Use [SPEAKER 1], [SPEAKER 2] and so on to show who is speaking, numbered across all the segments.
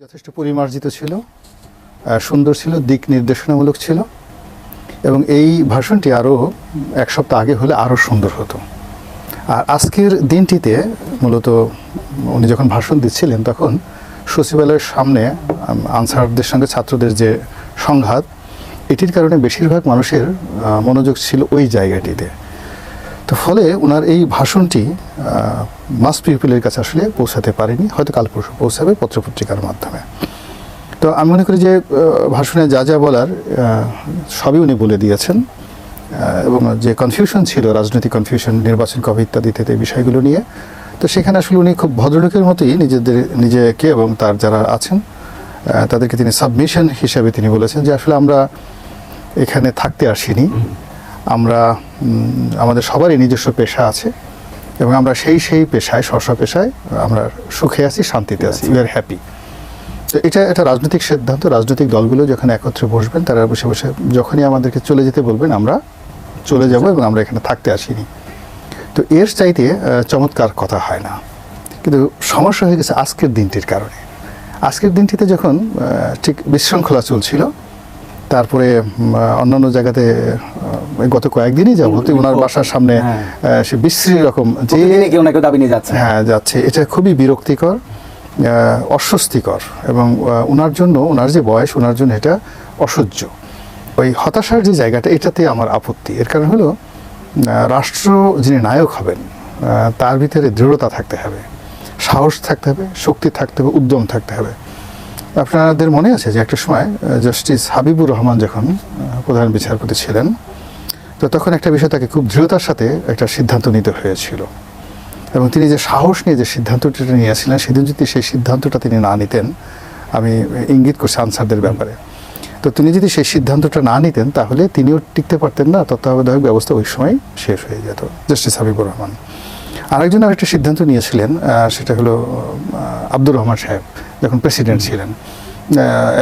[SPEAKER 1] যথেষ্ট পরিমার্জিত ছিল, সুন্দর ছিল, দিক নির্দেশনামূলক ছিল এবং এই ভাষণটি আরও এক সপ্তাহ আগে হলে আরও সুন্দর হতো। আর আজকের দিনটিতে মূলত উনি যখন ভাষণ দিচ্ছিলেন তখন সচিবালয়ের সামনে আনসারদের সঙ্গে ছাত্রদের যে সংঘাত, এটির কারণে বেশিরভাগ মানুষের মনোযোগ ছিল ওই জায়গাটিতে। তো ফলে ওনার এই ভাষণটি মাস পিপলের কাছে আসলে পৌঁছাতে পারেনি, হয়তো কাল পরশু পৌঁছাবে পত্রপত্রিকার মাধ্যমে। তো আমি মনে করি যে ভাষণে যা যা বলার সবই উনি বলে দিয়েছেন এবং যে কনফিউশন ছিল, রাজনৈতিক কনফিউশন, নির্বাচন কবে ইত্যাদি এই বিষয়গুলো নিয়ে, তো সেখানে আসলে উনি খুব ভদ্রলোকের মতোই নিজেকে এবং তার যারা আছেন তাদেরকে তিনি সাবমিশন হিসাবে তিনি বলেছেন যে আসলে আমরা এখানে থাকতে আসিনি, আমরা আমাদের সবারই নিজস্ব পেশা আছে এবং আমরা সেই পেশায় স্ব পেশায় আমরা সুখে আছি, শান্তিতে আছি, উই আর হ্যাপি। তো এটা একটা রাজনৈতিক সিদ্ধান্ত। রাজনৈতিক দলগুলো যখন একত্রে বসবেন, তারা বসে বসে যখনই আমাদেরকে চলে যেতে বলবেন আমরা চলে যাব এবং আমরা এখানে থাকতে আসিনি। তো এর চাইতে চমৎকার কথা হয় না। কিন্তু সমস্যা হয়ে গেছে আজকের দিনটির কারণে। আজকের দিনটিতে যখন ঠিক বিশৃঙ্খলা চলছিল, তারপরে অন্যান্য জায়গাতে গত কয়েকদিনই যাবত ওনার বাসার সামনে সে বিশ্রী রকম যে দাবি নিয়ে যাচ্ছে, যাচ্ছে, এটা খুবই বিরক্তিকর, অস্বস্তিকর এবং ওনার জন্য, ওনার যে বয়স, ওনার জন্য এটা অসহ্য। ওই হতাশার যে জায়গাটা, এটাতে আমার আপত্তি। এর কারণ হলো রাষ্ট্র যিনি নায়ক হবেন তার ভিতরে দৃঢ়তা থাকতে হবে, সাহস থাকতে হবে, শক্তি থাকতে হবে, উদ্যম থাকতে হবে। আপনাদের মনে আছে যে একটা সময় জাস্টিস হাবিবুর রহমান যখন প্রধান বিচারপতি ছিলেন, তো তখন একটা বিষয় তাকে খুব দৃঢ়তার সাথে একটা সিদ্ধান্ত নিতে হয়েছিল এবং তিনি যে সাহস নিয়ে যে সিদ্ধান্তটা নিয়েছিলেন, সেদিন যদি সেই সিদ্ধান্তটা তিনি না নিতেন, আমি ইঙ্গিত করছি আনসারদের ব্যাপারে, তো তিনি যদি সেই সিদ্ধান্তটা না নিতেন তাহলে তিনিও টিকতে পারতেন না, তত্ত্বাবধায়ক ব্যবস্থা ওই সময় শেষ হয়ে যেত। জাস্টিস হাবিবুর রহমান আরেকটা সিদ্ধান্ত নিয়েছিলেন, সেটা হলো আব্দুর রহমান সাহেব যখন প্রেসিডেন্ট ছিলেন।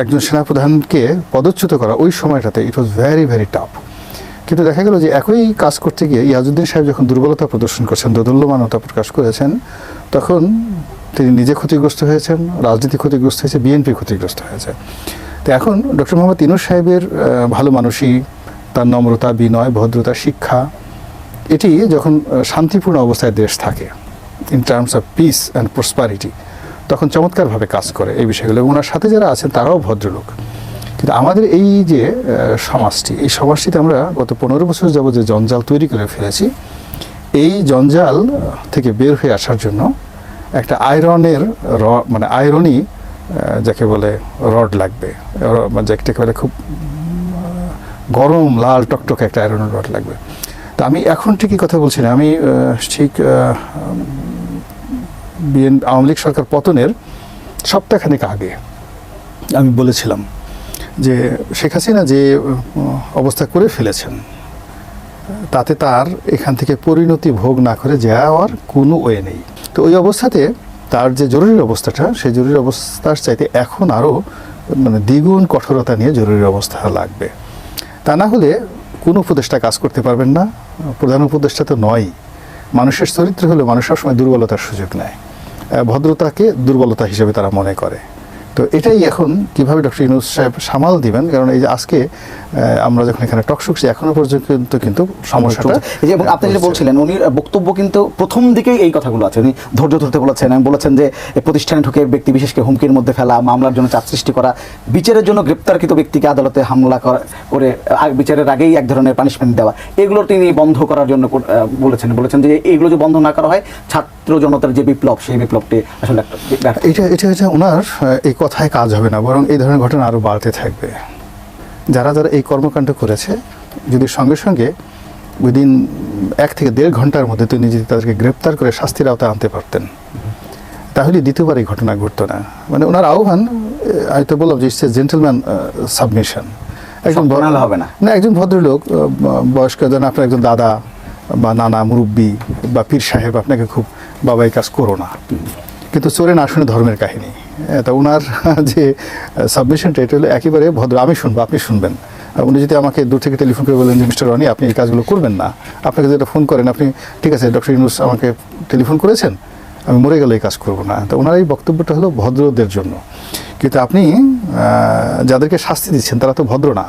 [SPEAKER 1] একজন সেনাপ্রধানকে পদচ্যুত করা ওই সময়টাতে ইট ওয়াজ ভেরি ভেরি টাফ। কিন্তু দেখা গেল যে একই কাজ করতে গিয়ে ইয়াজউদ্দিন সাহেব যখন দুর্বলতা প্রদর্শন করছেন, দোদুল্যমানতা প্রকাশ করেছেন, তখন তিনি নিজে ক্ষতিগ্রস্ত হয়েছেন, রাজনীতি ক্ষতিগ্রস্ত হয়েছে, বিএনপি ক্ষতিগ্রস্ত হয়েছে। তো এখন ডক্টর মোহাম্মদ ইউনূস সাহেবের ভালো মানুষই, তার নম্রতা, বিনয়, ভদ্রতা, শিক্ষা, এটি যখন শান্তিপূর্ণ অবস্থায় দেশ থাকে in terms of piece and prosperity, তখন চমৎকারভাবে কাজ করে এই বিষয়গুলো। এবং ওনার সাথে যারা আছেন তারাও ভদ্রলোক। কিন্তু আমাদের এই যে সমাজটি, এই সমাজটিতে আমরা গত 15 বছর যাবত যে জঞ্জাল তৈরি করে ফেলেছি, এই জঞ্জাল থেকে বের হয়ে আসার জন্য একটা আয়রনি যাকে বলে রড লাগবে, যাকে বলে খুব গরম লাল টকটকে একটা আয়রন রড লাগবে। তো আমি এখন ঠিকই কথা বলছি না, আমি ঠিক আওয়ামী লীগ সরকার পতনের সপ্তাহখানেক আগে আমি বলেছিলাম যে শেখ হাসিনা যে অবস্থা করে ফেলেছেন, তাতে তার এখান থেকে পরিণতি ভোগ না করে যাওয়ার কোনো ওয়ে নেই। তো ওই অবস্থাতে তার যে জরুরি অবস্থাটা, সেই জরুরি অবস্থার চাইতে এখন আরও দ্বিগুণ কঠোরতা নিয়ে জরুরি অবস্থা লাগবে। তা না হলে কোনো উপদেষ্টা কাজ করতে পারবেন না। প্রধান উপদেষ্টা তো নয়, মানুষের চরিত্র হলো মানুষ সবসময় দুর্বলতার সুযোগ নেয়, ভদ্রতাকে দুর্বলতা হিসেবে তারা মনে করে। তো এটাই এখন কিভাবে ডক্টর ইউনূস সাহেব সামাল দিবেন, কারণ এই যে আজকে আমরা যখন এখানে টক শুনছি এখনো পর্যন্ত কিন্তু সমস্যাটা,
[SPEAKER 2] এবং আপনি যেটা বলছিলেন, উনি বক্তব্য কিন্তু প্রথম দিকেই এই কথাগুলো আছে, উনি ধৈর্য ধরতে বলেছেন এবং বলেছেন যে প্রতিষ্ঠানে ঢুকে ব্যক্তি বিশেষকে হুমকির মধ্যে ফেলা, মামলার জন্য চাপ সৃষ্টি করা, বিচারের জন্য গ্রেপ্তারকৃত ব্যক্তিকে আদালতে হামলা করে বিচারের আগেই এক ধরনের পানিশমেন্ট দেওয়া, এগুলো তিনি বন্ধ করার জন্য বলেছেন যে এইগুলো যে বন্ধ না করা হয়, ছাত্র জনতার যে বিপ্লব, সেই বিপ্লবটি আসলে
[SPEAKER 1] এটা ওনার এই কথায় কাজ হবে না, বরং এই ধরনের ঘটনা আরও বাড়তে থাকবে। যারা এই কর্মকাণ্ড করেছে, যদি সঙ্গে সঙ্গে উইদিন 1 থেকে 1.5 ঘন্টার মধ্যে তিনি যদি তাদেরকে গ্রেপ্তার করে শাস্তির আওতায় আনতে পারতেন, তাহলে দ্বিতীয়বার এই ঘটনা ঘটতো না। ওনার আহ্বান, আমি তো বললাম যে ইটস এ জেন্টলম্যান সাবমিশন। একজন ভদ্রলোক, বয়স্ক, আপনার একজন দাদা বা নানা, মুরব্বী বা পীর সাহেব আপনাকে খুব বাবা এই কাজ করো না, কিন্তু চোরে না শুনে ধর্মের কাহিনী। তা ওনার যে সাবমিশনটা, এটা হলো একেবারে ভদ্র, আমি শুনবো, আপনি শুনবেন। উনি যদি আমাকে দূর থেকে টেলিফোন করে বলেন যে মিস্টার রনি আপনি এই কাজগুলো করবেন না, আপনাকে যেটা ফোন করেন, আপনি ঠিক আছে ডক্টর ইউনূস আমাকে টেলিফোন করেছেন, আমি মরে গেলে এই কাজ করবো না। তো ওনার এই বক্তব্যটা হলো ভদ্রদের জন্য, কিন্তু আপনি যাদেরকে শাস্তি দিচ্ছেন তারা তো ভদ্র না।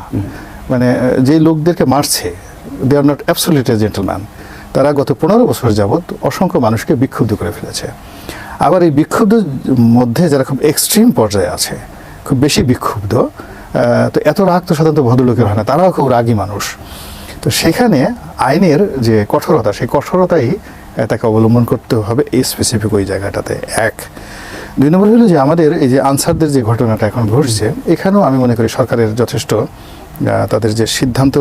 [SPEAKER 1] মানে যে লোকদেরকে মারছে, দে আর নট অ্যাবসলিউটলি জেন্টলম্যান। তারা গত 15 বছর যাবৎ অসংখ্য মানুষকে বিক্ষুব্ধ করে ফেলেছে। আবার এই বিক্ষুব্ধের মধ্যে যারা খুব এক্সট্রিম পর্যায়ে আছে, খুব বেশি বিক্ষুব্ধ, তো এত রাগ তো সাধারণত ভদ্রলোকের হয় না, তারাও খুব রাগী মানুষ। তো সেখানে আইনের যে কঠোরতা, সেই কঠোরতাই তাকে অবলম্বন করতে হবে এই স্পেসিফিক ওই জায়গাটাতে। 1 2 নম্বর হলো যে আমাদের এই যে আনসারদের যে ঘটনাটা এখন ঘটছে, এখানেও আমি মনে করি সরকারের যথেষ্ট তাদের যে সিদ্ধান্ত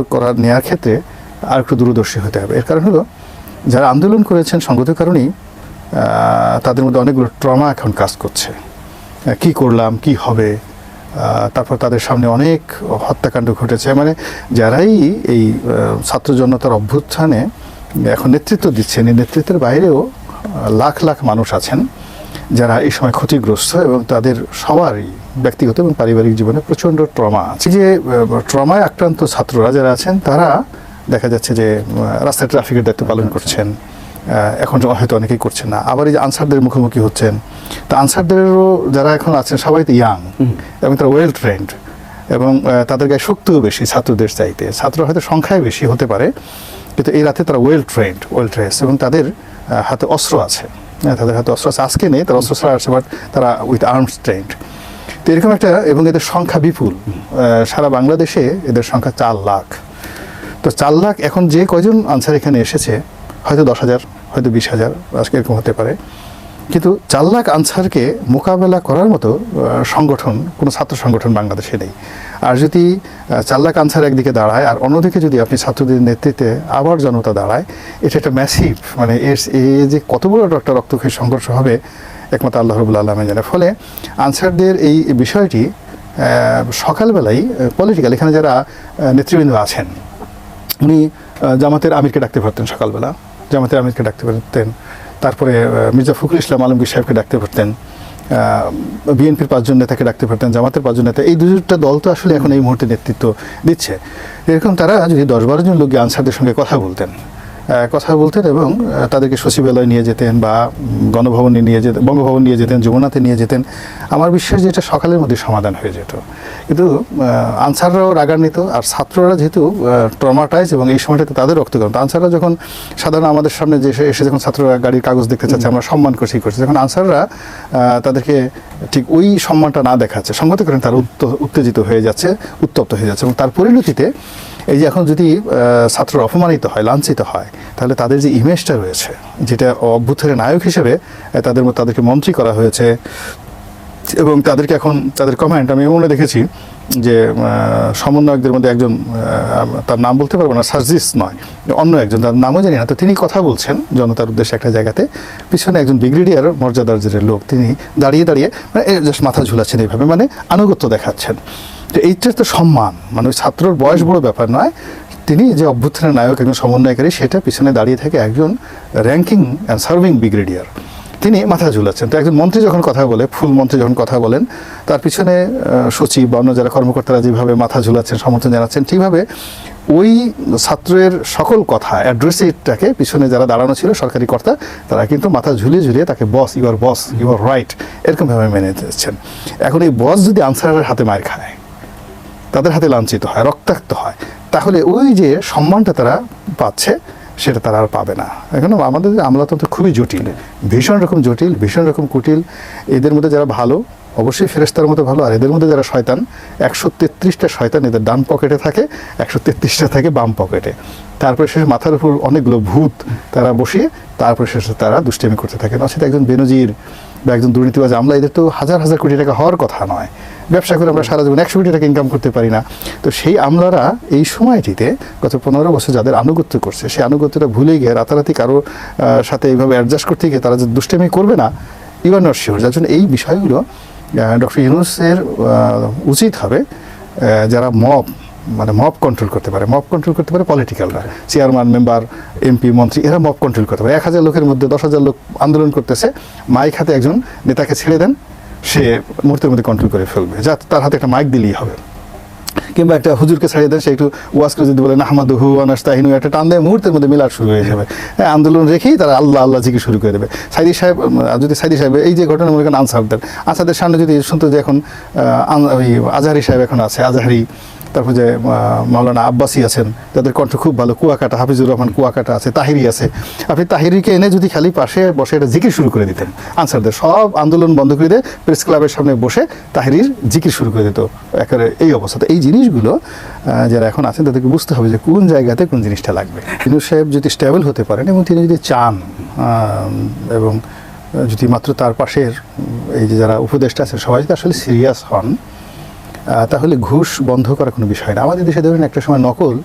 [SPEAKER 1] নেওয়ার ক্ষেত্রে আর একটু দূরদর্শী হতে হবে। এর কারণ হলো যারা আন্দোলন করেছেন সঙ্গত কারণেই তাদের মধ্যে অনেকগুলো ট্রমা এখন কাজ করছে। কি করলাম, কি হবে, তারপর তাদের সামনে অনেক হত্যাকাণ্ড ঘটেছে। মানে যারাই এই ছাত্র জনতার অভ্যুত্থানে এখন নেতৃত্ব দিচ্ছেন, এই নেতৃত্বের বাইরেও লাখ লাখ মানুষ আছেন যারা এই সময় ক্ষতিগ্রস্ত, এবং তাদের সবারই ব্যক্তিগত এবং পারিবারিক জীবনে প্রচণ্ড ট্রমা আছে। যে ট্রমায় আক্রান্ত ছাত্ররা যারা আছেন তারা দেখা যাচ্ছে যে রাস্তায় ট্রাফিকের দায়িত্ব পালন করছেন, এখন হয়তো অনেকেই করছেন না। আবার এই যে আনসারদের মুখোমুখি হচ্ছেন, তো আনসারদেরও যারা এখন আছেন সবাই তো ইয়াং এবং তারা ওয়েল ট্রেন্ড, এবং তাদের গায়ে শক্তিও বেশি ছাত্রদের চাইতে। ছাত্র হয়তো সংখ্যায় বেশি হতে পারে, কিন্তু এই রাতে তারা ওয়েল ট্রেন্ড, ওয়েল ট্রেস, এবং তাদের হাতে অস্ত্র আছে। তাদের হাতে অস্ত্র আছে, আজকে নেই, তারা অস্ত্র ছাড়া আছে, বাট তারা উইথ আর্মস ট্রেন্ড। তো এরকম একটা, এবং এদের সংখ্যা বিপুল। সারা বাংলাদেশে এদের সংখ্যা 4 লাখ। তো 4 লাখ, এখন যে কয়জন আনসার এখানে এসেছে, হয়তো 10,000, হয়তো 20,000, আজকে এরকম হতে পারে, কিন্তু 4 লাখ আনসারকে মোকাবেলা করার মতো সংগঠন, কোনো ছাত্র সংগঠন বাংলাদেশে নেই। আর যদি 4 লাখ আনসার একদিকে দাঁড়ায় আর অন্যদিকে যদি আপনি ছাত্রদের নেতৃত্বে আবার জনতা দাঁড়ায়, এটা একটা ম্যাসিভ, মানে এর যে কত বড় একটা রক্তক্ষয়ী সংঘর্ষ হবে একমাত্র আল্লাহ রাব্বুল আলামিন জানে। ফলে আনসারদের এই বিষয়টি সকালবেলায় পলিটিক্যাল, এখানে যারা নেতৃবৃন্দ আছেন, উনি জামাতের আমিরকে ডাকতে পারতেন সকালবেলা, জামাতের আমিরকে ডাকতে পারতেন, তারপরে মির্জা ফখরুল ইসলাম আলমগীর সাহেবকে ডাকতে পারতেন, বিএনপির 5 জন নেতাকে ডাকতে পারতেন, জামাতের 5 জন নেতা। এই দুটা দল তো আসলে এখন এই মুহূর্তে নেতৃত্ব দিচ্ছে। এরকম তারা যদি 10-12 জন লোক আনসারদের সঙ্গে কথা বলতেন এবং তাদেরকে সচিবালয় নিয়ে যেতেন বা গণভবনে নিয়ে যেতেন, বঙ্গভবন নিয়ে যেতেন, যমুনাতে নিয়ে যেতেন, আমার বিশ্বাস যে এটা সকালের মধ্যে সমাধান হয়ে যেত। কিন্তু আনসাররাও রাগান্বিত, আর ছাত্ররা যেহেতু ট্রমাটাইজ, এবং এই সময়টাতে তাদের রক্তগরম। আনসাররা যখন সাধারণ আমাদের সামনে যে এসে যখন ছাত্ররা গাড়ির কাগজ দেখতে চাচ্ছে, আমরা সম্মান করছি, যখন আনসাররা তাদেরকে ঠিক ওই সম্মানটা না দেখাচ্ছে, সঙ্গত করেন তারা উত্তেজিত হয়ে যাচ্ছে, উত্তপ্ত হয়ে যাচ্ছে, এবং তার পরিণতিতে এই যে এখন যদি ছাত্ররা অপমানিত হয়, লাঞ্ছিত হয়, তাহলে তাদের যে ইমেজটা রয়েছে, যেটা অভ্যুত্থানের নায়ক হিসেবে তাদেরকে মন্ত্রী করা হয়েছে, এবং তাদেরকে এখন তাদের কমেন্ট আমি মনে দেখেছি যে সমন্বয়কদের মধ্যে একজন, তার নাম বলতে পারবো না, সার্জিস নয়, অন্য একজন, তার নামও জানি না, তো তিনি কথা বলছেন জনতার উদ্দেশ্যে একটা জায়গাতে, পিছনে একজন ব্রিগেডিয়ার মর্যাদার যে লোক, তিনি দাঁড়িয়ে মানে জাস্ট মাথা ঝুলাচ্ছেন এইভাবে, মানে আনুগত্য দেখাচ্ছেন। তো এইটা তো সম্মান, মানে ওই ছাত্রর বয়স বড় ব্যাপার নয়, তিনি যে অভ্যুত্থানের নায়ক, একজন সমন্বয়কারী, সেটা পিছনে দাঁড়িয়ে থাকে একজন র্যাঙ্কিং অ্যান্ড সার্ভিং ব্রিগেডিয়ার, তিনি মাথা ঝুলাচ্ছেন। তো একজন মন্ত্রী যখন কথা বলে, ফুল মন্ত্রী যখন কথা বলেন, তার পিছনে সচিব বা অন্য যারা কর্মকর্তারা যেভাবে মাথা ঝুলাচ্ছেন, সমর্থন জানাচ্ছেন, ঠিকভাবে ওই ছাত্রের সকল কথা অ্যাড্রেসটাকে পিছনে যারা দাঁড়ানো ছিল সরকারি কর্তা, তারা কিন্তু মাথা ঝুলিয়ে তাকে বস, ইউ আর রাইট, এরকমভাবে মেনে নিচ্ছেন। এখন এই বস যদি আনসারের হাতে মার খায়, তাদের হাতে লাঞ্ছিত হয়, রক্তাক্ত হয়, তাহলে ওই যে সম্মানটা তারা পাচ্ছে সেটা তারা আর পাবে না। এখন আমাদের আমলাতন্ত্র খুবই জটিল, ভীষণ রকম জটিল, ভীষণ রকম কুটিল। এদের মধ্যে যারা ভালো, অবশ্যই ফেরেশতার মতো ভালো, আর এদের মধ্যে যারা শয়তান, 133টা শয়তান এদের ডান পকেটে থাকে, 133টা থাকে বাম পকেটে। তারপরে শেষে মাথার উপর অনেকগুলো ভূত তারা বসিয়ে তারপরে শেষে তারা দুষ্টামি করতে থাকে। নচেত একজন বেনজির বা একজন দুর্নীতিবাজ আমলা, এদের তো হাজার হাজার কোটি টাকা হওয়ার কথা নয়, ব্যবসা করে আমরা সারা জীবন 100 কোটি টাকা ইনকাম করতে পারি না। তো সেই আমলারা এই সময়টিতে গত 15 বছর যাদের আনুগত্য করছে, সেই আনুগত্যটা ভুলে গিয়ে রাতারাতি কারোর সাথে এইভাবে অ্যাডজাস্ট করতে গিয়ে তারা যে দুষ্টামি করবে না, ইউ আর নট শিওর। যার জন্য এই বিষয়গুলো ডক্টর ইউনূসের উচিত হবে, যারা মব কন্ট্রোল করতে পারে, পলিটিক্যালরা, চেয়ারম্যান, মেম্বার, এমপি, মন্ত্রী, এরা মব কন্ট্রোল করতে পারে। 1000 লোকের মধ্যে 10,000 লোক আন্দোলন করতেছে, মাইক হাতে একজন নেতাকে ছেড়ে দেন, সে মুহূর্তের মধ্যে কন্ট্রোল করে ফেলবে, যা তার হাতে একটা মাইক দিলেই হবে। কিংবা একটা হুজুরকে ছাড়িয়ে দেন, সে একটু ওয়াজ করে যদি বলে নাহমাদুহু ওয়া নাস্তাইনু, একটা টান দেয়, মুহূর্তের মধ্যে মিলাদ শুরু হয়ে যাবে। হ্যাঁ, আন্দোলন রেখেই তারা আল্লাহ আল্লাহ জিকির শুরু করে দেবে। সাইদি সাহেব, যদি সাইদি সাহেব এই যে ঘটনা মনে করেন আনসারদের সামনে যদি শুনতো যে এখন ওই আজহারি সাহেব এখন আছে, আজহারি, তারপর যে মাওলানা আব্বাসী আছেন, যাদের কণ্ঠ খুব ভালো, কুয়াকাটা হাফিজুর রহমান কুয়াকাটা আছে, তাহিরি আছে, আপনি তাহিরিকে এনে যদি খালি পাশে বসে একটা জিকির শুরু করে দিতেন, আনসারদের সব আন্দোলন বন্ধ করে দিয়ে প্রেস ক্লাবের সামনে বসে তাহিরির জিকির শুরু করে দিত। একেবারে এই অবস্থা। এই জিনিসগুলো যারা এখন আছেন তাদেরকে বুঝতে হবে যে কোন জায়গাতে কোন জিনিসটা লাগবে। ইউনূস সাহেব যদি স্টেবল হতে পারেন এবং তিনি যদি চান, এবং যদি মাত্র তার পাশের এই যে যারা উপদেষ্টা আছে সবাই যদি আসলে সিরিয়াস হন, তাহলে ঘুষ বন্ধ করার কোনো বিষয় না। আমাদের দেশে ধরুন একটা সময় নকল,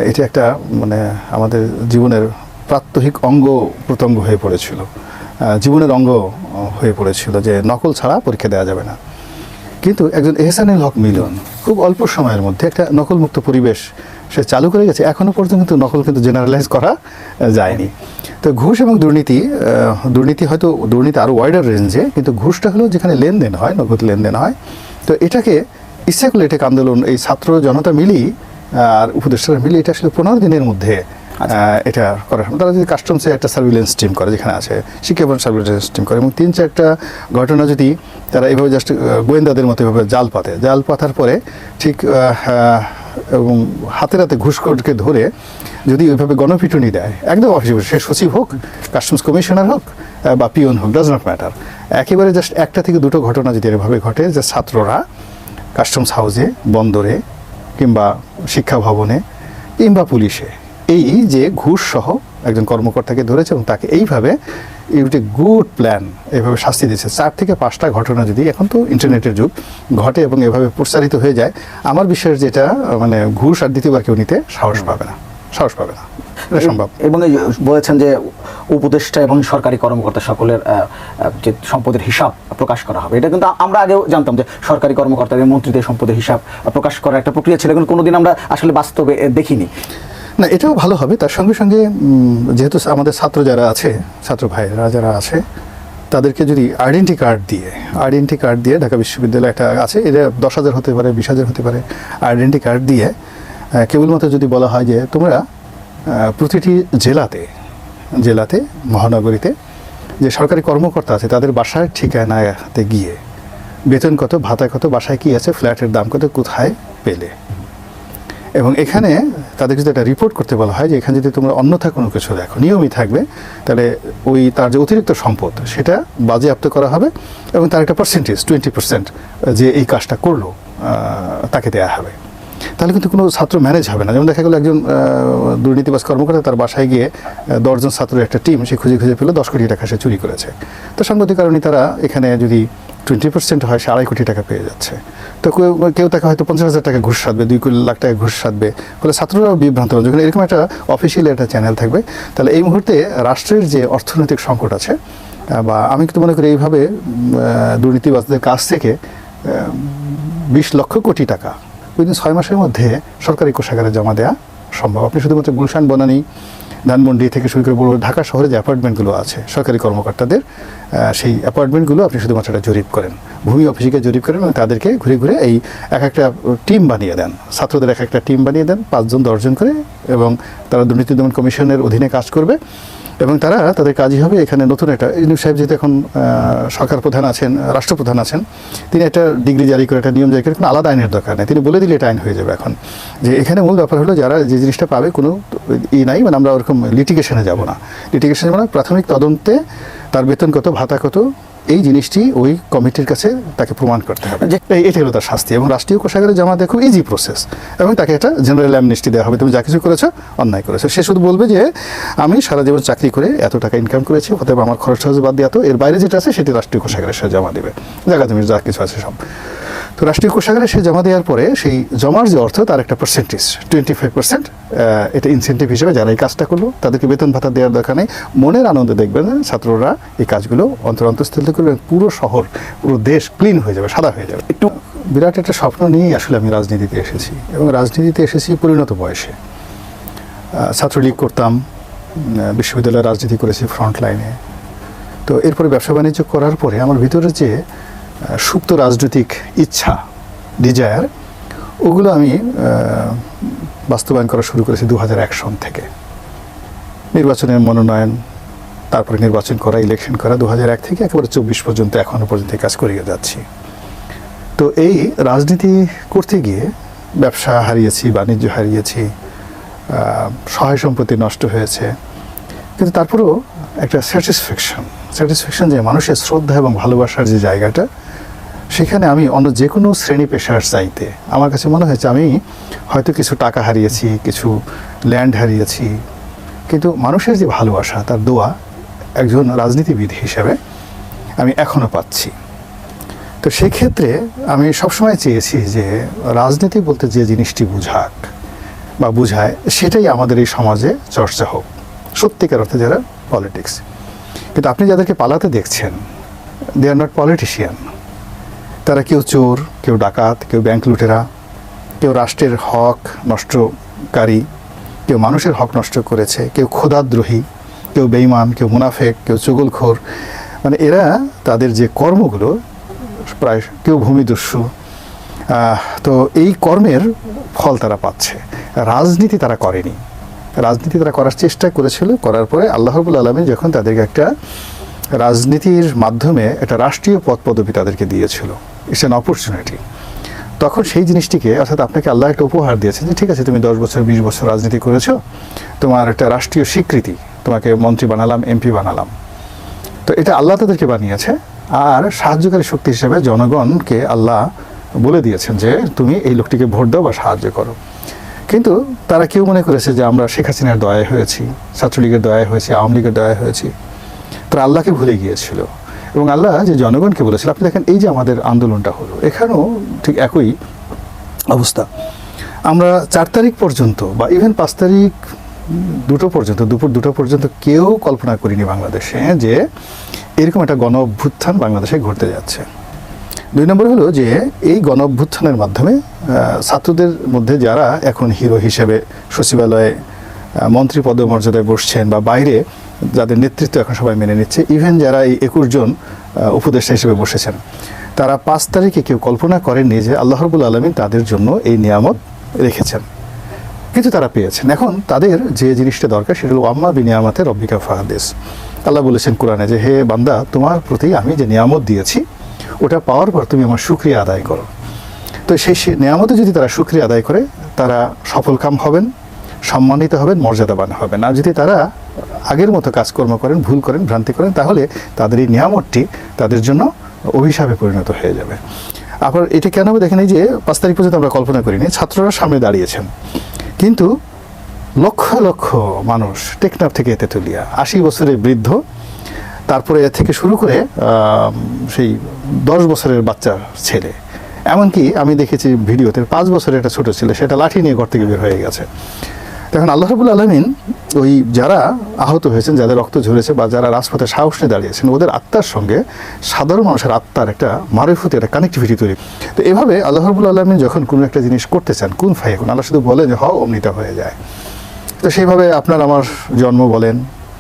[SPEAKER 1] এটা একটা মানে আমাদের জীবনের প্রাত্যহিক অঙ্গ প্রত্যঙ্গ হয়ে পড়েছিল, জীবনের অঙ্গ হয়ে পড়েছিল যে নকল ছাড়া পরীক্ষা দেওয়া যাবে না। কিন্তু একজন এহসানুল হক মিলন খুব অল্প সময়ের মধ্যে একটা নকলমুক্ত পরিবেশ সে চালু করে গেছে। এখনও পর্যন্ত কিন্তু নকল কিন্তু জেনারেলাইজ করা যায়নি। তো ঘুষ এবং দুর্নীতি হয়তো দুর্নীতি আরও ওয়াইডার রেঞ্জে, কিন্তু ঘুষটা হলো যেখানে লেনদেন হয়, নগদ লেনদেন হয়। তো এটাকে ইচ্ছাকুলেটেক আন্দোলন, এই ছাত্র জনতা মিলিয়ে আর উপদেষ্টারা মিলিয়ে এটা আসলে 15 দিনের মধ্যে এটা করা। তারা যদি কাস্টমসে একটা সার্ভিলেন্স টিম করে, যেখানে আছে শিক্ষাভবন সার্ভিলেন্স টিম করে, এবং 3-4টা ঘটনা যদি তারা এভাবে জাস্ট গোয়েন্দাদের মতো এভাবে জাল পাতার পরে ঠিক এবং হাতে হাতে ঘুষখোরকে ধরে যদি ওইভাবে গণপিটুনি দেয়, একদম অফিসে সে সচিব হোক, কাস্টমস কমিশনার হোক বা পিওন হোক, ডাজ নট ম্যাটার, একেবারে জাস্ট 1টা থেকে 2টো ঘটনা যদি এভাবে ঘটে যে ছাত্ররা কাস্টমস হাউসে, বন্দরে, কিংবা শিক্ষা ভবনে, কিংবা পুলিশে এই যে ঘুষ সহ একজন কর্মকর্তাকে ধরেছে এবং তাকে এইভাবে একটি গুড প্ল্যান এভাবে শাস্তি দিয়েছে, 4 থেকে 5টা ঘটনা যদি এখন তো ইন্টারনেটের যুগ ঘটে এবং এভাবে প্রচারিত হয়ে যায়, আমার বিশ্বাস যেটা মানে ঘুষ আর দ্বিতীয়বার কেউ নিতে সাহস পাবে না। এটা সম্ভব।
[SPEAKER 2] এবং এই বলেছেন যে উপদেষ্টা এবং সরকারি কর্মকর্তা সকলের যে সম্পদের হিসাব প্রকাশ করা হবে, এটা কিন্তু আমরা আগেও জানতাম যে সরকারি কর্মকর্তাদের, মন্ত্রীদের সম্পদের হিসাব প্রকাশ করার একটা প্রক্রিয়া ছিল, কিন্তু কোনোদিন আমরা আসলে বাস্তবে দেখিনি।
[SPEAKER 1] না, এটাও ভালো হবে। তার সঙ্গে সঙ্গে যেহেতু আমাদের ছাত্র যারা আছে, ছাত্র ভাইয়েরা যারা আছে, তাদেরকে যদি আইডেন্টি কার্ড দিয়ে ঢাকা বিশ্ববিদ্যালয় একটা আছে, এটা 10,000 হতে পারে, 20,000 হতে পারে, আইডেন্টি কার্ড দিয়ে কেবলমাত্র যদি বলা হয় যে তোমরা প্রতিটি জেলাতে মহানগরীতে যে সরকারি কর্মকর্তা আছে তাদের বাসার ঠিকানাতে গিয়ে বেতন কত, ভাতা কত, বাসায় কি আছে, ফ্ল্যাটের দাম কত, কোথায় পেলে, এবং এখানে তাদের যদি একটা রিপোর্ট করতে বলা হয় যে এখানে যদি তোমরা অন্যথা কোনো কিছু দেখো, নিয়মই থাকবে, তাহলে তার যে অতিরিক্ত সম্পদ সেটা বাজেয়াপ্ত করা হবে এবং তার একটা পার্সেন্টেজ 20% যে এই কাজটা করলো তাকে দেওয়া হবে। তাহলে কিন্তু কোনো ছাত্র ম্যানেজ হবে না। যেমন দেখা গেলো একজন দুর্নীতিবাজ কর্মকর্তা তার বাসায় গিয়ে 10 জন ছাত্রের একটা টিম সে খুঁজে পেলো 10 কোটি টাকা সে চুরি করেছে। তো সাংবাদিক কারণে তারা এখানে যদি 20% হয়, সে 2.5 কোটি টাকা পেয়ে যাচ্ছে। তো কেউ তাকে হয়তো 50,000 টাকা ঘুষ সাধবে, 2 লাখ টাকা ঘুষ সাধবে, ফলে ছাত্ররাও বিভ্রান্ত হবে। যখন এরকম একটা অফিসিয়াল একটা চ্যানেল থাকবে, তাহলে এই মুহূর্তে রাষ্ট্রের যে অর্থনৈতিক সংকট আছে, বা আমি কিন্তু মনে করি এইভাবে দুর্নীতিবাজদের কাছ থেকে 20 লক্ষ কোটি টাকা উইদিন 6 মাসের মধ্যে সরকারি কোষাগারে জমা দেওয়া সম্ভব। আপনি শুধুমাত্র গুলশান, বনানী, ধানমন্ডি থেকে শুরু করে বড় ঢাকা শহরে যে অ্যাপার্টমেন্টগুলো আছে সরকারি কর্মকর্তাদের, সেই অ্যাপার্টমেন্টগুলো আপনি শুধুমাত্র একটা জরিপ করেন, ভূমি অফিসকে জরিপ করেন এবং তাদেরকে ঘুরে এই একটা টিম বানিয়ে দেন, ছাত্রদের একটা টিম বানিয়ে দেন, 5 জন 10 জন করে, এবং তারা দুর্নীতি দমন কমিশনের অধীনে কাজ করবে এবং তাদের কাজই হবে এখানে নতুন একটা ইউনূস সাহেব যেহেতু এখন সরকার প্রধান আছেন, রাষ্ট্রপ্রধান আছেন, তিনি একটা ডিগ্রি জারি করে, একটা নিয়ম জারি করে, কোনো আলাদা আইনের দরকার নেই, তিনি বলে দিলে এটা আইন হয়ে যাবে। এখন যে এখানে মূল ব্যাপার হলো যারা যে জিনিসটা পাবে কোনো নাই, মানে আমরা ওরকম লিটিগেশনে যাব না, প্রাথমিক তদন্তে তার বেতন কত, ভাতা কত, এই জিনিসটি ওই কমিটির কাছে তাকে প্রমাণ করতে হবে যে এটাই হলো তার শাস্তি, এবং রাষ্ট্রীয় কোষাগারে জমা দেওয়া খুব ইজি প্রসেস, এবং তাকে একটা জেনারেল অ্যামনেস্টি দেওয়া হবে, তুমি যা কিছু করেছো অন্যায় করেছো। সে শুধু বলবে যে আমি সারা জীবন চাকরি করে এত টাকা ইনকাম করেছি, অতএব আমার খরচ বাদ দিয়ে এত, এর বাইরে যেটা আছে সেটি রাষ্ট্রীয় কোষাগারে সে জমা দেবে, জায়গা তুমি যা কিছু আছে সব। তো রাষ্ট্রীয় কোষাগারে সে জমা দেওয়ার পরে সেই জমার যে অর্থ তার একটা পার্সেন্টেজ 25% এটা ইনসেন্টিভ হিসেবে যারা এই কাজটা করলো তাদেরকে বেতন ভাতা দেওয়ার দরকার নেই, মনের আনন্দে দেখবেন ছাত্ররা এই কাজগুলো অন্তঃস্থিত করবে, পুরো শহর, পুরো দেশ ক্লিন হয়ে যাবে, সাদা হয়ে যাবে। একটু বিরাট একটা স্বপ্ন নিয়েই আসলে আমি রাজনীতিতে এসেছি, এবং রাজনীতিতে এসেছি পরিণত বয়সে। ছাত্রলীগ করতাম, বিশ্ববিদ্যালয়ে রাজনীতি করেছি ফ্রন্ট লাইনে। তো এরপরে ব্যবসা বাণিজ্য করার পরে আমার ভিতরে যে সুপ্ত রাজনৈতিক ইচ্ছা, ডিজায়ার, ওগুলো আমি বাস্তবায়ন করা শুরু করেছি 2001 সন থেকে। নির্বাচনের মনোনয়ন, তারপরে নির্বাচন করা, ইলেকশন করা 2001 থেকে একেবারে 24 পর্যন্ত এখনও পর্যন্ত এই কাজ করিয়ে যাচ্ছি। তো এই রাজনীতি করতে গিয়ে ব্যবসা হারিয়েছি, বাণিজ্য হারিয়েছি, সহায় সম্পত্তি নষ্ট হয়েছে, কিন্তু তারপরেও একটা স্যাটিসফ্যাকশন যে মানুষের শ্রদ্ধা এবং ভালোবাসার যে জায়গাটা, সেখানে আমি অন্য যে কোনো শ্রেণী পেশার চাইতে আমার কাছে মনে হয়েছে আমি হয়তো কিছু টাকা হারিয়েছি, কিছু ল্যান্ড হারিয়েছি, কিন্তু মানুষের যে ভালোবাসা, তার দোয়া একজন রাজনীতিবিদ হিসেবে আমি এখনও পাচ্ছি। তো সেক্ষেত্রে আমি সবসময় চেয়েছি যে রাজনীতি বলতে যে জিনিসটি বুঝায় সেটাই আমাদের এই সমাজে চর্চা হোক, সত্যিকার অর্থে যারা পলিটিক্স। কিন্তু আপনি যাদেরকে পালাতে দেখছেন, দে আর নট পলিটিশিয়ান। তারা কেউ চোর, কেউ ডাকাত, কেউ ব্যাংক লুটেরা, কেউ রাষ্ট্রের হক নষ্টকারী, কেউ মানুষের হক নষ্ট করেছে, কেউ খোদাদ্রোহী, কেউ বেঈমান, কেউ মুনাফেক, কেউ চুগলখোর। মানে এরা তাদের যে কর্মগুলো, প্রায় কেউ ভূমিদস্যু, তো এই কর্মের ফল তারা পাচ্ছে। রাজনীতি তারা করেনি। রাজনীতি তারা করার চেষ্টা করেছিল, করার পরে আল্লাহ রাব্বুল আলামিন যখন তাদেরকে একটা রাজনীতির মাধ্যমে একটা রাষ্ট্রীয় পদ পদবি তাদেরকে দিয়েছিল, ইটস অ্যান অপরচুনিটি, তখন সেই জিনিসটিকে, অর্থাৎ আপনাকে আল্লাহ একটা উপহার দিয়েছেন যে ঠিক আছে, তুমি 10 বছর 20 বছর রাজনীতি করেছো, তোমার একটা রাষ্ট্রীয় স্বীকৃতি, তোমাকে মন্ত্রী বানালাম, এমপি বানালাম। তো এটা আল্লাহ তাদেরকে বানিয়েছে, আর সাহায্যকারী শক্তি হিসেবে জনগণকে আল্লাহ বলে দিয়েছেন যে তুমি এই লোকটিকে ভোট দাও বা সাহায্য করো। কিন্তু তারা কেউ মনে করেছে যে আমরা শেখ হাসিনার দয়ায় হয়েছি, ছাত্রলীগের দয়ায় হয়েছি, আওয়ামী লীগের দয়ায় হয়েছি। তারা আল্লাহকে ভুলে গিয়েছিল, এবং আল্লাহ যে জনগণকে বলেছিল, আপনি দেখেন এই যে আমাদের আন্দোলনটা হলো, এখানেও ঠিক একই অবস্থা। আমরা 4 তারিখ পর্যন্ত বা ইভেন 5 তারিখ 2টো পর্যন্ত, দুপুর 2টো পর্যন্ত কেউ কল্পনা করিনি বাংলাদেশে যে এরকম একটা গণ অভ্যুত্থান বাংলাদেশে ঘটতে যাচ্ছে। 2 নম্বর হলো যে এই গণ অভ্যুত্থানের মাধ্যমে ছাত্রদের মধ্যে যারা এখন হিরো হিসেবে সচিবালয়ে মন্ত্রী পদমর্যাদায় বসছেন, বা বাইরে যাদের নেতৃত্ব এখন সবাই মেনে নিচ্ছে, ইভেন যারা এই 21 জন উপদেষ্টা হিসেবে বসেছেন, তারা 5 তারিখে কেউ কল্পনা করেননি যে আল্লাহ রাব্বুল আলামিন তাদের জন্য এই নিয়ামত রেখেছেন, কিন্তু তারা পেয়েছেন। এখন তাদের যে জিনিসটা দরকার সেটা হলো আম্মা বিনিয়ামাতে রব্বিকা ফাহাদিস। আল্লাহ বলেছেন কোরআনে যে হে বান্দা, তোমার প্রতি আমি যে নিয়ামত দিয়েছি ওটা পাওয়ার পর তুমি আমার শুকরিয়া আদায় করো। তো সেই নিয়ামতে যদি তারা শুকরিয়া আদায় করে, তারা সফলকাম হবেন, সম্মানিত হবেন, মর্যাদাবান হবেন। আর যদি তারা আগের মতো কাজকর্ম করেন, ভুল করেন, ভ্রান্তি করেন, তাহলে তাদের এই নিয়ামতটি তাদের জন্য অভিশাপে পরিণত হয়ে যাবে। আবার এটা কেন হবে দেখেন, এই যে 5 তারিখ পর্যন্ত আমরা কল্পনা করিনি, ছাত্ররা সামনে দাঁড়িয়েছেন, কিন্তু লক্ষ লক্ষ মানুষ, টেকনাফ থেকে তেঁতুলিয়া, 80 বছরের বৃদ্ধ, তারপরে এ থেকে শুরু করে সেই 10 বছরের বাচ্চা ছেলে, এমনকি আমি দেখেছি ভিডিওতে 5 বছরের একটা ছোট ছেলে, সেটা লাঠি নিয়ে ঘর থেকে বের হয়ে গেছে। তখন আল্লাহ রাব্বুল আলামিন ওই যারা আহত হয়েছেন, যাদের রক্ত ঝরেছে, বা যারা রাজপথে সাহস নিয়ে দাঁড়িয়েছেন, ওদের আত্মার সঙ্গে সাধারণ মানুষের আত্মার একটা মারিফতি, একটা কানেক্টিভিটি তৈরি। তো এভাবে আল্লাহ রাব্বুল আলামিন যখন কোনো একটা জিনিস করতে চান, কুন ফায়াকুন, আল্লাহ শুধু বলেন যে হও, অমনিতা হয়ে যায়। তো সেইভাবে আপনার আমার জন্ম বলেন,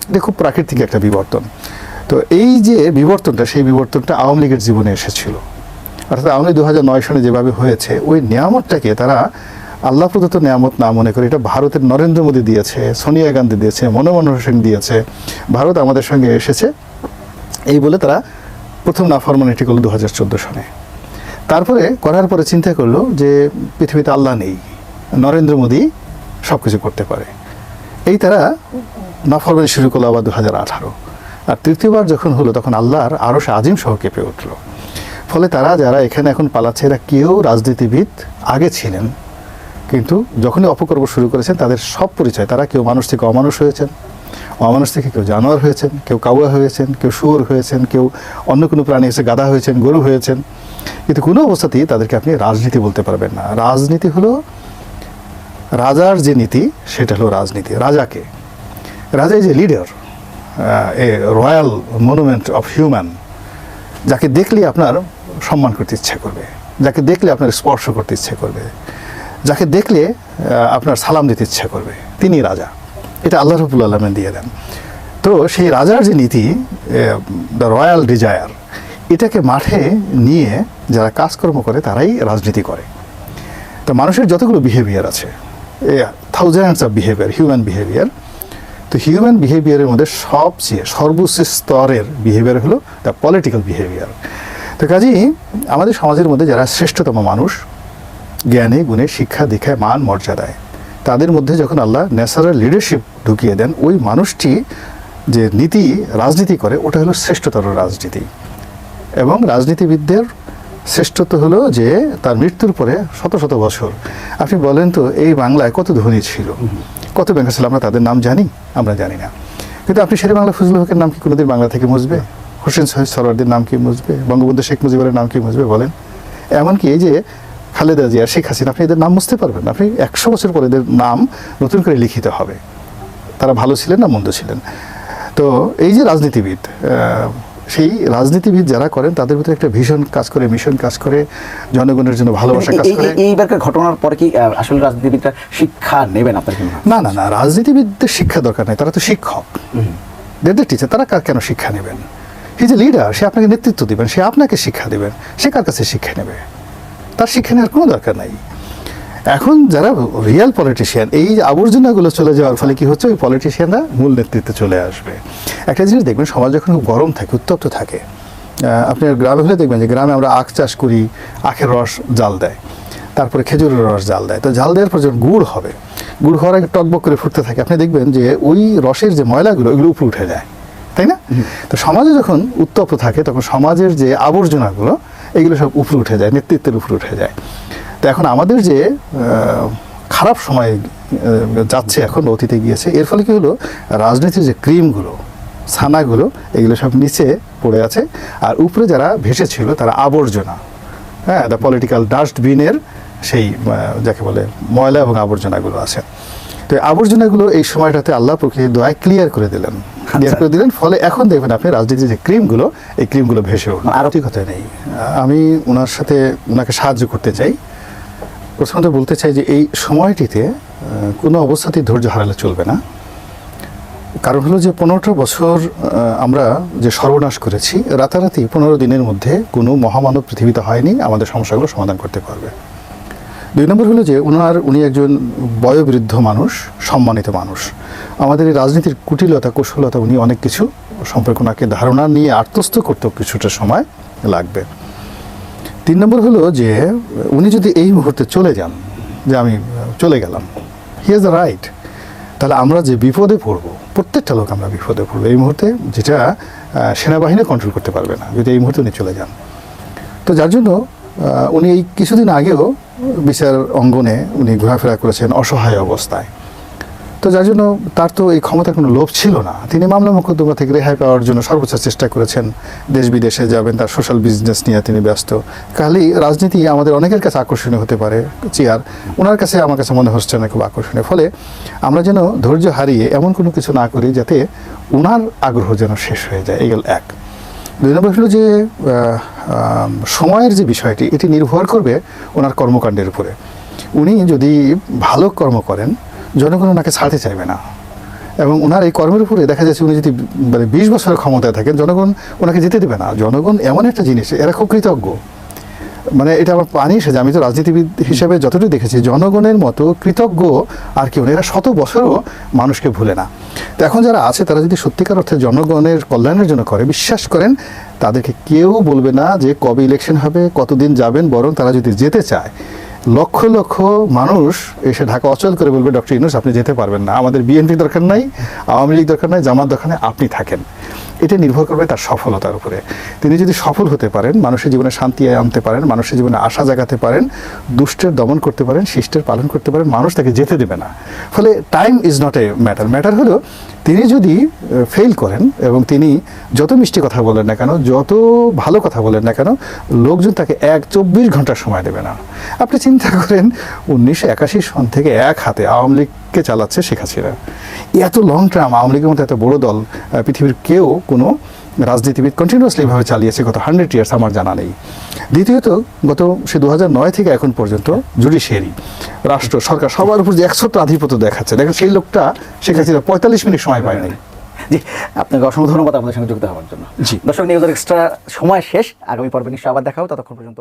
[SPEAKER 1] এটা খুব প্রাকৃতিক একটা বিবর্তন। তো এই যে বিবর্তনটা, সেই বিবর্তনটা আওয়ামী লীগের জীবনে এসেছিল। অর্থাৎ আওয়ামী লীগ 2009 সনে যেভাবে হয়েছে, ওই নিয়ামতটাকে তারা আল্লাহ প্রদত্ত নিয়ামত না মনে করে এটা ভারতের নরেন্দ্র মোদী দিয়েছে, সোনিয়া গান্ধী দিয়েছে, মনমোহন সিং দিয়েছে, ভারত আমাদের সঙ্গে এসেছে, এই বলে তারা প্রথম নাফরমানিটি করলো 2014 সনে। তারপরে করার পরে চিন্তা করলো যে পৃথিবীতে আল্লাহ নেই, নরেন্দ্র মোদী সব কিছু করতে পারে, এই তারা নাফরমানি শুরু করলো আবার 2018। আর তৃতীয়বার যখন হলো, তখন আল্লাহর আরশ আজিম সহ কেঁপে উঠলো। ফলে তারা যারা এখানে এখন পালাচ্ছে, এরা কেউ রাজনীতিবিদ আগে ছিলেন, কিন্তু যখনই অপকর্ম শুরু করেছেন, তাদের সব পরিচয়, তারা কেউ মানুষ থেকে অমানুষ হয়েছেন, অমানুষ থেকে কেউ জানোয়ার হয়েছেন, কেউ কাউয়া হয়েছেন, কেউ শুয়োর হয়েছেন, কেউ অন্য কোনো প্রাণী এসে গাধা হয়েছেন, গরু হয়েছেন, কিন্তু কোনো অবস্থাতেই তাদেরকে আপনি রাজনীতি বলতে পারবেন না। রাজনীতি হলো রাজার যে নীতি, সেটা হলো রাজনীতি। রাজাকে, রাজা যে leader, A royal monument of human, যাকে দেখলে আপনার সম্মান করতে ইচ্ছা করবে, যাকে দেখলে আপনার স্পর্শ করতে ইচ্ছে করবে, যাকে দেখলে আপনার সালাম দিতে ইচ্ছা করবে, তিনি রাজা। এটা আল্লাহ রাব্বুল আলামিন দিয়ে দেন। তো সেই রাজার যে নীতি, দ্য রয়্যাল ডিজায়ার, এটাকে মাঠে নিয়ে যারা কাজকর্ম করে তারাই রাজনীতি করে। তো মানুষের যতগুলো বিহেভিয়ার আছে, thousands of behaviour, human behaviour, তো হিউম্যান বিহেভিয়ারের মধ্যে সবচেয়ে সর্বোচ্চ স্তরের বিহেভিয়ার হলো দ্য পলিটিক্যাল বিহেভিয়ার। তো কাজেই আমাদের সমাজের মধ্যে যারা শ্রেষ্ঠতম মানুষ, জ্ঞানে গুণে শিক্ষা দীক্ষায় মান মর্যাদায়, তাদের মধ্যে যখন আল্লাহ ন্যাচারাল লিডারশিপ ঢুকিয়ে দেন, ওই মানুষটি যে নীতি রাজনীতি করে ওটা হলো শ্রেষ্ঠতর রাজনীতি। এবং রাজনীতিবিদদের শ্রেষ্ঠত্ব হলো যে তার মৃত্যুর পরে শত শত বছর, আপনি বলেন তো এই বাংলায় কত ধনী ছিল, কত ব্যাংকার ছিল, আমরা তাদের নাম জানি? আমরা জানি না। কিন্তু আপনি শেরে বাংলা ফজলুল হকের নাম কি কোনোদিন বাংলা থেকে মুছবে? হোসেন শহীদ সরওয়ার্দীর নাম কি মুছবে? বঙ্গবন্ধু শেখ মুজিবের নাম কি মুছবে বলেন? এমনকি এই যে খালেদা জিয়া, শেখ হাসিনা, আপনি এদের নাম মুছতে পারবেন? আপনি 100 বছর পরে এদের নাম নতুন করে লিখিত হবে, তারা ভালো ছিলেন না মন্দ ছিলেন। তো এই যে রাজনীতিবিদ, সেই রাজনীতিবিদ যারা করেন তাদের ভিতরে একটা ভীষণ কাজ করে, মিশন কাজ করে, জনগণের জন্য ভালোবাসা কাজ করে।
[SPEAKER 2] এইবারকার ঘটনার পরে কি আসলে রাজনীতিবিদরা শিক্ষা নেবেন আপনার কি মনে হয়?
[SPEAKER 1] না না না, রাজনীতিবিদদের শিক্ষা দরকার নেই, তারা তো শিক্ষক, দেড়দের টিচার, তারা কেন শিক্ষা নেবেন? হি যে লিডার, সে আপনাকে নেতৃত্ব দিবেন, সে আপনাকে শিক্ষা দিবেন, সে কার কাছে শিক্ষা নেবে? তার শিক্ষা নেওয়ার কোনো দরকার নাই। এখন যারা রিয়েল পলিটিশিয়ান, এই আবর্জনাগুলো চলে যাওয়ার ফলে কি হচ্ছে, ওই পলিটিশিয়ানরা মূল নেতৃত্বে চলে আসবে। একটা জিনিস দেখবেন, সমাজ যখন খুব গরম থাকে, উত্তপ্ত থাকে, আপনি গ্রামে হলে দেখবেন যে গ্রামে আমরা আখ চাষ করি, আখের রস জাল দেয়, তারপরে খেজুরের রস জাল দেয়। তো জাল দেওয়ার পর যখন গুড় হবে, গুড় হওয়ার আগে টকবক করে ফুটতে থাকে, আপনি দেখবেন যে ওই রসের যে ময়লাগুলো ওইগুলো উপরে উঠে যায়, তাই না? তো সমাজে যখন উত্তপ্ত থাকে তখন সমাজের যে আবর্জনাগুলো এগুলো সব উপরে উঠে যায়, নেতৃত্বের উপরে উঠে যায়। তো এখন আমাদের যে খারাপ সময় যাচ্ছে, এখন অতীতে গিয়েছে, এর ফলে কি হলো, রাজনীতির যে ক্রিমগুলো, ছানাগুলো, এগুলো সব নিচে পড়ে আছে, আর উপরে যারা ভেসেছিল তারা আবর্জনা, হ্যাঁ, দ্য পলিটিক্যাল ডাস্টবিনের সেই যাকে বলে ময়লা এবং আবর্জনাগুলো আছে। তো এই আবর্জনাগুলো এই সময়টাতে আল্লাহ প্রকৃতির দোয়ায় ক্লিয়ার করে দিলেন, ফলে এখন দেখবেন আপনি রাজনীতির যে ক্রিমগুলো, এই ক্রিমগুলো ভেসে উঠল। আরও ঠিক কথা নেই, আমি ওনাকে সাহায্য করতে চাই। প্রথমত বলতে চাই যে এই সময়টিতে কোনো অবস্থাতেই ধৈর্য হারালে চলবে না। কারণ হলো যে 15টা বছর আমরা যে সর্বনাশ করেছি, রাতারাতি 15 দিনের মধ্যে কোনো মহামানব পৃথিবীতে হয়নি আমাদের সমস্যাগুলো সমাধান করতে পারবে। 2 নম্বর হলো যে উনি একজন বয়োবৃদ্ধ মানুষ, সম্মানিত মানুষ। আমাদের এই রাজনীতির কুটিলতা, কৌশলতা, উনি অনেক কিছু সম্পর্কে ওনাকে ধারণা নিয়ে আত্মস্থ করতেও কিছুটা সময় লাগবে। 3 নম্বর হলো যে উনি যদি এই মুহূর্তে চলে যান, যে আমি চলে গেলাম, হি হ্যাজ দ্য রাইট, তাহলে আমরা যে বিপদে পড়বো, প্রত্যেকটা লোক আমরা বিপদে পড়বো এই মুহূর্তে, যেটা সেনাবাহিনী কন্ট্রোল করতে পারবে না যদি এই মুহূর্তে উনি চলে যান। তো যার জন্য উনি এই কিছুদিন আগেও বিচার অঙ্গনে উনি ঘোরাফেরা করেছেন অসহায় অবস্থায়। তো যার জন্য তার তো এই ক্ষমতার কোনো লোভ ছিল না, তিনি মামলা মোকদ্দমা থেকে রেহাই পাওয়ার জন্য সর্বোচ্চ চেষ্টা করেছেন, দেশ বিদেশে যাবেন, তার সোশ্যাল বিজনেস নিয়ে তিনি ব্যস্ত। খালি রাজনীতি আমাদের অনেকের কাছে আকর্ষণীয় হতে পারে, চেয়ার, ওনার কাছে আমার কাছে মনে হচ্ছে না খুব আকর্ষণীয়। ফলে আমরা যেন ধৈর্য হারিয়ে এমন কোনো কিছু না করি যাতে ওনার আগ্রহ যেন শেষ হয়ে যায়। এগুলো এক। 2 নম্বর হলো যে সময়ের যে বিষয়টি, এটি নির্ভর করবে ওনার কর্মকাণ্ডের উপরে। উনি যদি ভালো কর্ম করেন, জনগণ ওনাকে ছাড়তে চাইবে না, এবং ওনার এই কর্মের উপরে দেখা যাচ্ছে উনি যদি 20 বছরের ক্ষমতায় থাকেন, জনগণ ওনাকে যেতে দেবে না। জনগণ এমন একটা জিনিস, এরা খুব কৃতজ্ঞ, এটা আমার পানি এসেছে, আমি তো রাজনীতিবিদ হিসেবে যতটুকু দেখেছি, জনগণের মতো কৃতজ্ঞ আর কেউ নেই। এরা শত বছরও মানুষকে ভুলে না। তো এখন যারা আছে তারা যদি সত্যিকার অর্থে জনগণের কল্যাণের জন্য করে, বিশ্বাস করেন তাদেরকে কেউ বলবে না যে কবে ইলেকশন হবে, কতদিন যাবেন, বরং তারা যদি যেতে চায়, লক্ষ লক্ষ মানুষ এসে ঢাকা অচল করে বলবে, ডক্টর ইউনূস আপনি যেতে পারবেন না, আমাদের বিএনপি দরকার নাই, আওয়ামী লীগ দরকার নাই, জামাত দরকার নাই, আপনি থাকেন। এটা নির্ভর করবে তার সফলতার উপরে। তিনি যদি সফল হতে পারেন, মানুষের জীবনে শান্তি আনতে পারেন, মানুষের জীবনে আশা জাগাতে পারেন, দুষ্টের দমন করতে পারেন, শিষ্টের পালন করতে পারেন, মানুষ তাকে যেতে দেবে না। ফলে time is not a matter. Matter হলো তিনি যদি ফেল করেন এবং তিনি যত মিষ্টি কথা বলেন না কেন, যত ভালো কথা বলেন না কেন, লোকজন তাকে 24 ঘন্টা সময় দেবে না। আপনি চিন্তা করেন 1981 সন থেকে এক হাতে আওয়ামী লীগকে চালাচ্ছে শেখ হাসিনা। এত লং টার্ম আওয়ামী লীগের মতো এত বড় দল পৃথিবীর কেউ কোনো রাজনীতিবিদ কন্টিনিউয়াসলি এভাবে চালিয়েছে গত 100 ইয়ার্স আমার জানা নেই। দ্বিতীয়ত সে 2009 থেকে এখন পর্যন্ত জুডিশিয়ারি, রাষ্ট্র, সরকার সবার উপর যে একছত্র আধিপত্য দেখাচ্ছে, দেখেন সেই লোকটা শেখ হাসিনা 45 মিনিট সময় পায় নাই।
[SPEAKER 2] জি, আপনাকে অসংখ্য ধন্যবাদ আমাদের সঙ্গে যুক্ত হওয়ার জন্য।
[SPEAKER 1] জি,
[SPEAKER 2] দর্শক, নিউজের এক্সট্রা সময় শেষ, আগামী পর্বে নিশ্চয়ই আবার দেখা হবে, ততক্ষণ পর্যন্ত